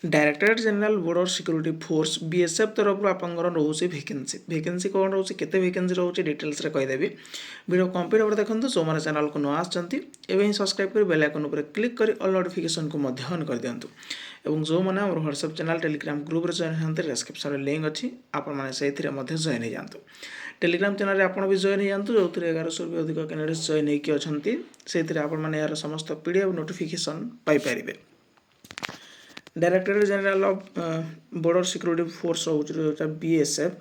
Directorate general border security force BSF तरफ आपंकर रोचे वैकेंसी कौन रोचे केते वैकेंसी रोचे डिटेल्स रे कहीदेवी वीडियो कंप्लीट होकर देखो जो मैंने चैनल को नुआ आछंती एवं सब्सक्राइब कर बेल आइकन ऊपर क्लिक कर ऑल नोटिफिकेशन को मध्य ऑन कर दियंतु एवं जो मैंने हमर व्हाट्सएप चैनल टेलीग्राम ग्रुप रे जॉइन हंते डिस्क्रिप्शन रे लिंक अछि आपण माने सेथिरे मध्य जॉइन हो जांतु टेलीग्राम चैनल रे आपण भी जॉइन हो जांतु जोथिरे 1100 भी अधिक कैंडिडेट्स जॉइन होइके अछंती सेथिरे आपण माने यार समस्त पीडीएफ नोटिफिकेशन पाई परिबे। Directorate general of border security force रोचा बीएसएफ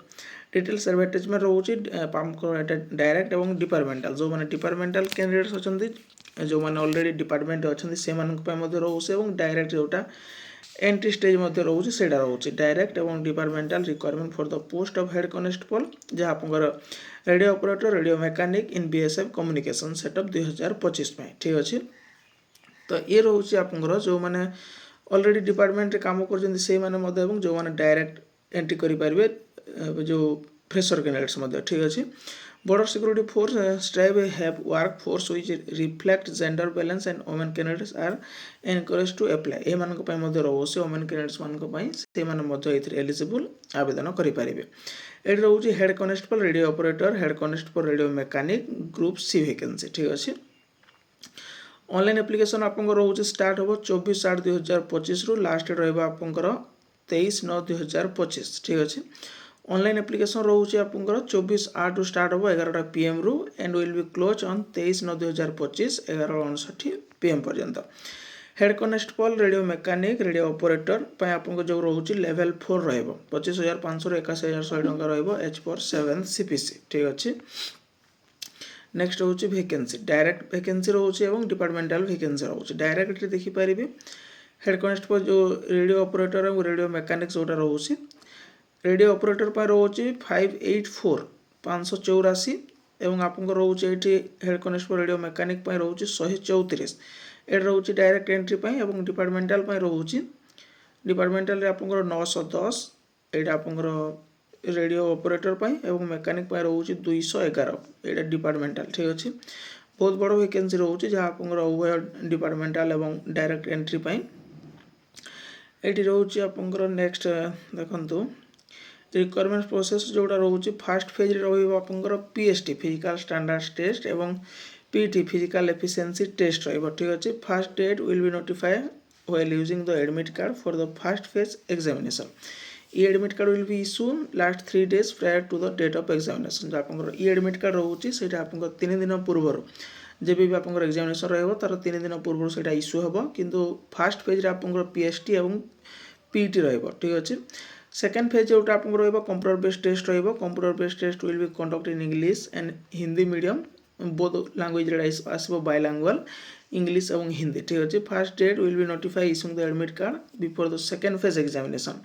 डिटेल्स एडवर्टाइजमेंट रोचे डायरेक्ट और डिपार्टमेंटल जो मैंने डिपार्टमेंटल कैंडिडेट्स अच्छा जो मैंने ऑलरेडी डिपार्टमेंट अच्छा से रोचे और डायरेक्ट जोटा एंट्री स्टेज रोचे से रोचे डायरेक्ट और departmental requirement for the post of head constable जहाँ आप रेडियो ऑपरेटर रेडियो मैकेनिक इन बीएसएफ कम्युनिकेशन सेटअप 2025 ठीक अच्छे। तो ये रोचे आप जो मैंने ऑलरेडी डिपार्टमेंट रे काम करछन से माने जो माने डायरेक्ट एंट्री करि पारबे जो फ्रेशर कैंडिडेट्स ठीक अच्छे। Border security force strive have workforce which reflect gender balance and women candidates are encourage to apply ए मानक पय मध्ये रोसे वुमेन कैंडिडेट्स मानक पय से माने मध्ये एथिरे एलिजिबल आवेदन करि पारिबे। एठी रहउची head constable radio operator head constable radio mechanic group C vacancy ठीक अच्छे। ऑनलाइन एप्लिकेशन आपंकर रोचे स्टार्ट हो 24/8/2025 रु लास्ट रहिबा आपंकर 23/9/2025 ठीक अच्छे। ऑनलाइन एप्लिकेशन रोचे आपंकर 24/8 स्टार्ट हो 11टा PM रु and will be close on 23/9/2025 11:59 PM पर्यंत। Head constable radio mechanic radio operator पय आपंकर जो रोचे लेवल 4 रहइबो 25,500 रु 81,100 टंका रहइबो एच फॉर 7 CPC ठीक अच्छे। नेक्स्ट रोचे वैकेंसी डायरेक्ट वैकेंसी रोचे और डिपार्टमेंटल वैकेंसी रोचे डायरेक्ट देखिपारे हेड कांस्टेबल जो रेडियो ऑपरेटर और रेडियो मैकेनिक जोटा रोचे रेडियो ऑपरेटर पर रोचे 584 584 एवं आपको रोचे हेड कांस्टेबल रेडियो मैकेनिक पर रोचे 134 एट रोचे डायरेक्ट एंट्री पर और डिपार्टमेंटल पर रोचे डिपार्टमेंटल आपको 910 एटा आपको रेडियो ऑपरेटर पाई एवं मैकेनिक पाई रोचे 211 एटा डिपार्टमेंटल ठीक अच्छे। बहुत बड़ वैकेंसी रोचे जहाँ आप उभय डिपार्टमेंटल एवं डायरेक्ट एंट्री पाई एटी रोचे आपंकर नेक्स्ट देखंतु रिक्वायरमेंट प्रोसेस जोड़ा रोचे फास्ट फेज रे रहइबो आपंकर पीएसटी फिजिकल स्टैंडर्ड्स टेस्ट एवं पीटी फिजिकल एफिशिएंसी टेस्ट रहइबो ठीक अच्छे। First date will be notified while using the admit card for the first phase examination e admit card will be issue last 3 days prior to the date of examination जो आप ई admit card रोचे से आप 3 दिन पूर्व जब भी आप एग्जामिनेशन रहा तार 3 दिन पूर्व से इश्यू हम किंतु फर्स्ट फेज आप पीएसटी और पीटी ठीक अच्छे। सेकेंड फेज जो आप computer based test computer based test will be conduct in English and Hindi medium both language आसो बायलैंग्वेज इंग्लिश और हिंदी ठीक अच्छे। First date will be notify issuing the admit card before the second phase examination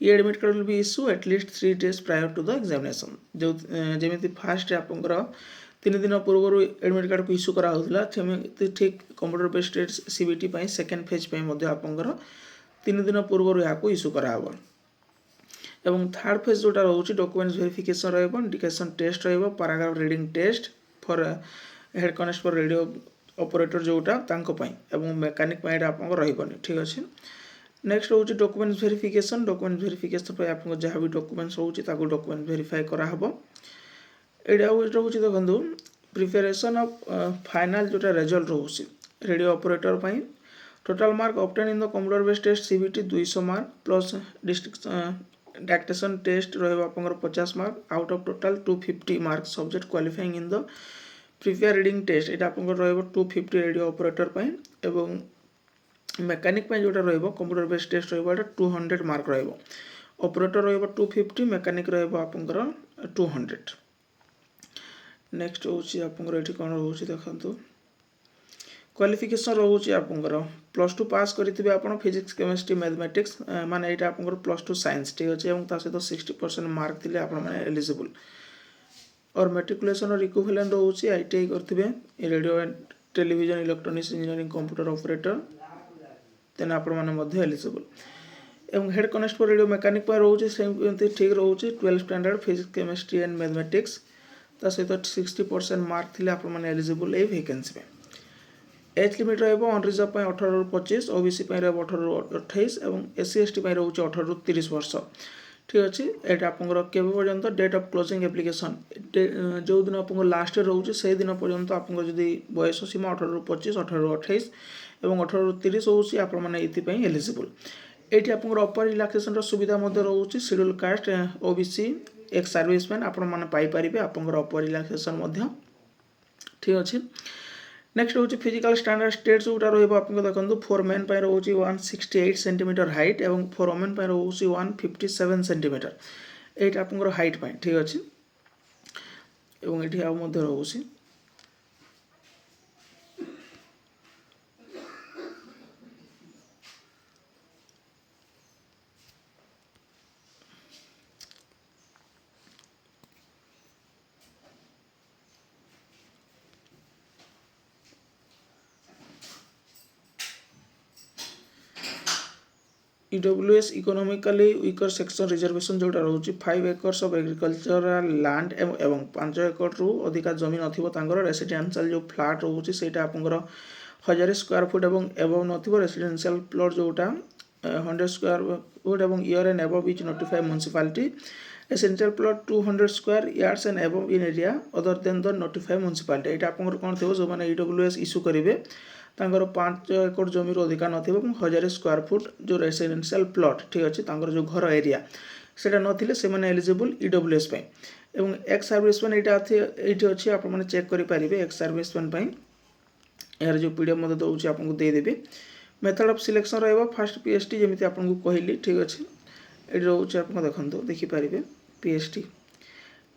ये admit card will be issue at least 3 days prior to the examination जो जमी fast आपंकर 3 दिन पूर्व एडमिट कार्ड को इश्यू कराला ठीक computer based test CBT second phase आपंकर 3 दिन पूर्व यहाँ इश्यू कराब एवं थर्ड फेज जोटा रोचे documents verification indication test paragraph reading test for head constable radio operator जोटा एवं मैकेनिक आपको रही ठीक अच्छे। नेक्स्ट रोचे डॉक्यूमेंट्स वेरिफिकेशन आपको जहाँ भी डॉक्यूमेंट्स रोचे डॉक्यूमेंट वेरीफाई कराहब एटा रोचे देखो प्रिपेरेसन ऑफ फाइनल जोटा रिजल्ट रोचे radio operator total mark obtain in the computer based test CBT 200 mark plus district dictation test रहा 50 mark out of total 250 mark subject qualifying in the prepare reading test ये आप 250 radio operator एवं mechanic जोटा computer based test रहा 200 mark operator रहा 250 mechanic रहा आपंकर 200। Next होची आपंकर एठी कोन रोची देखंतु क्वालिफिकेशन रोचे आपंकर +2 पास करिथिबे आपण फिजिक्स केमिस्ट्री मैथमेटिक्स माने एटा आपंकर +2 साइंस ठीक अछि एवं ता सहित 60% मार्क थिले आपण माने एलिजिबल और मैट्रिकुलेशन और इक्विवेलेंट रोचे आईटीआई करथिबे radio and television electronics engineering computer operator तेन आपण माने मध्ये एलिजिबल एवं हेड कांस्टेबल रेडियो मैकेनिक पर रोचे सेम ठीक रोचे 12 standard physics chemistry and mathematics ता सहित 60% मार्क थिले आपण माने एलिजिबल ए वैकेंसी में एज लिमिट रहिबो अनरिजर्व पय 18 रु 25, ओबीसी पय रहबो 18 रु 28 एवं एससी एसटी पय रहउछ 18 रु 30 वर्ष। ठीक अछि एटा आपनकर केबे पर्यंत डेट ऑफ क्लोजिंग एप्लिकेशन जो दिन आपन लास्ट रहउछ से दिन पर्यंत आपन जदी बयस सीमा 18 रु 25, 18 रु 28 एवं 18 रु 30 होउछ आपन माने इति पय एलिजिबल। एटी आपन अपर रिलैक्सेशन रो सुविधा मध्ये रहउछ schedule caste OBC ex serviceman आपन माने पाई परिबे आपन अपर रिलैक्सेशन मध्ये। ठीक अछि नेक्स्ट होची फिजिकल स्टैंडर्ड स्टेट जोटा रहइबो आपन देखंतु फॉर मेन पय रहउची 168 सेंटीमीटर हाइट एवं फॉर वुमेन पय रहउची 157 सेंटीमीटर एटा आपन हाइट पय। ठीक अछि एवं एठी आ मध्ये रहउची EWS economically weaker section reservation जोटा रहउची 5 एकर्स ऑफ एग्रीकल्चरल लैंड एवं 5 एकड़ रु अधिका जमीन नथिबो तांगर रेसिडेंशियल जो फ्लैट रहउची सेटा आपनकर 1000 स्क्वायर फुट एवं एबव नथिबो रेसिडेंशियल प्लॉट जोटा 100 स्क्वायर फुट एवं year and above etch notify municipality residential plot 200 square yards and above in area other than the notify municipality एटा आपनकर कोन थिबो जो माने ईडब्ल्यूएस इशू करिवे तांगर 5 एकड़ जमी अधिका नथिबो 1000 स्क्वायर फुट जो रेसिडेंशियल प्लॉट। ठीक अछि तांगर जो घर एरिया सेटा नथिले से माने एलिजिबल ईडब्ल्यूएस पय एवं एक्स सर्विसमैन एटा एठी अछि आपन माने चेक करि परिबे एक्स सर्विसमैन पय यार जो पीडीएफ मध्ये दउछि आपन को दे देबे। मेथड ऑफ सिलेक्शन रहइबो फर्स्ट पीएसटी जेमिति आपन को कहिली। ठीक अछि एठी रहउछि आपन देखंतु देखि परिबे पीएसटी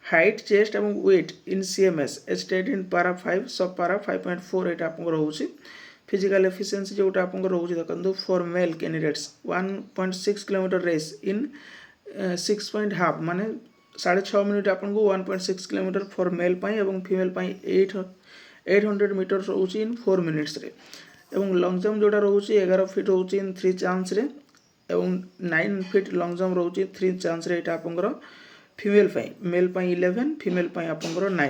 हाइट चेस्ट एवं weight in CMS state in para 5 सब पारा 5.4 एटा आपन रहउछि। फिजिकल एफिशिएंसी जोटा आपन रहउछि देखंतु for male candidates 1.6 kilometre race in 6.5 माने 6.5 मिनिट आपन को 1.6 किलोमीटर फॉर मेल पय एवं फीमेल पय 800 मीटर रहउछि इन 4 मिनिट्स रे एवं लॉन्ग जंप जोटा रहउछि 11 फीट रहउछि इन 3 चांस रे एवं 9 फीट लॉन्ग जंप रहउछि 3 चांस रे एटा आपन फीमेल पय मेल पय 11 फीमेल पय आपन 9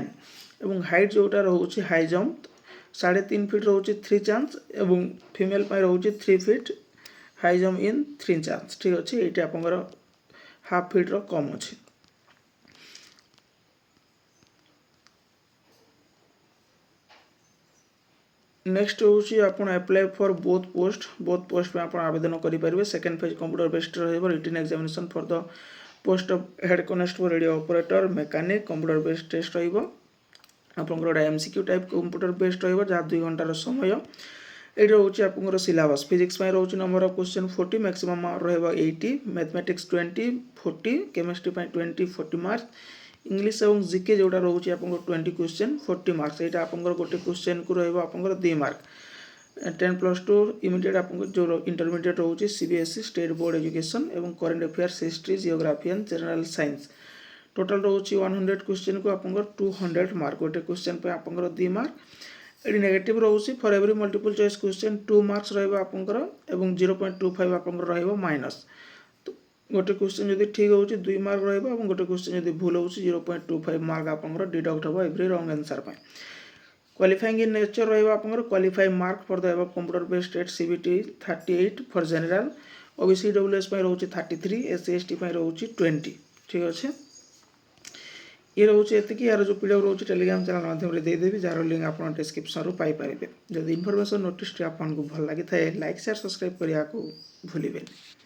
एवं हाइट जोटा रहउछि हाई जंप 3.5 फीट रहउछि 3 चांस एवं फीमेल पय रहउछि 3 feet high jump in 3 chance. ठीक अछि एटा आपन हाफ फीट रो कम अछि। नेक्स्ट होची आपन अप्लाई फॉर बोथ पोस्ट में आपन आवेदन करि परिबे। सेकंड फेज कंप्यूटर बेस्ड रहइबो written examination for the post of head constable radio operator mechanic computer based test रहिबो आपनकर एमसीक्यू टाइप कंप्यूटर बेस्ड रहिबो जा 2 घंटा रो समय। एटा होची आपनकर सिलेबस फिजिक्स में रहउची number of question 40 maximum mark रहइबो 80 मैथमेटिक्स 20 40 केमिस्ट्री पय 20 40 मार्क्स इंग्लिश एवं जीके जोटा रहउची आपनकर 20 क्वेश्चन 40 मार्क्स एटा आपनकर गोटे क्वेश्चन को रहइबो आपनकर 2 मार्क 10+2 इमीडिएट आपन जो इंटरमीडिएट रहउची सीबीएसई स्टेट बोर्ड एजुकेशन एवं current affairs history geography and general science total रहउची 100 क्वेश्चन को आपनकर 200 मार्क गोटे क्वेश्चन पे आपनकर 2 मार्क एडी नेगेटिव रहउची for every multiple choice question 2 marks रहइबो आपनकर एवं 0.25 आपनकर रहइबो माइनस तो गोटे क्वेश्चन यदि ठीक होउची 2 मार्क रहइबो एवं गोटे क्वेश्चन यदि भूल होउची 0.25 मार्क आपनकर डिडक्ट होबो एवरी रॉन्ग आंसर पय। क्वालिफाइंग इन नेचर रहइबो आपनकर qualify mark for the above computer based state CBT 38 for general OBC WS पय रहउची 33 एससी एसटी पय रहउची 20। ठीक अछि ये रहउची एतिकी यार जो पीडीएफ रहउची टेलीग्राम चैनल माध्यम रे दे देबी जार लिंक आपन डिस्क्रिप्शन रो पाई परिबे। जदि इन्फॉर्मेशन नोटिस आपन को भल लागि थाए लाइक शेयर सब्सक्राइब करिया को भूलिबेनी।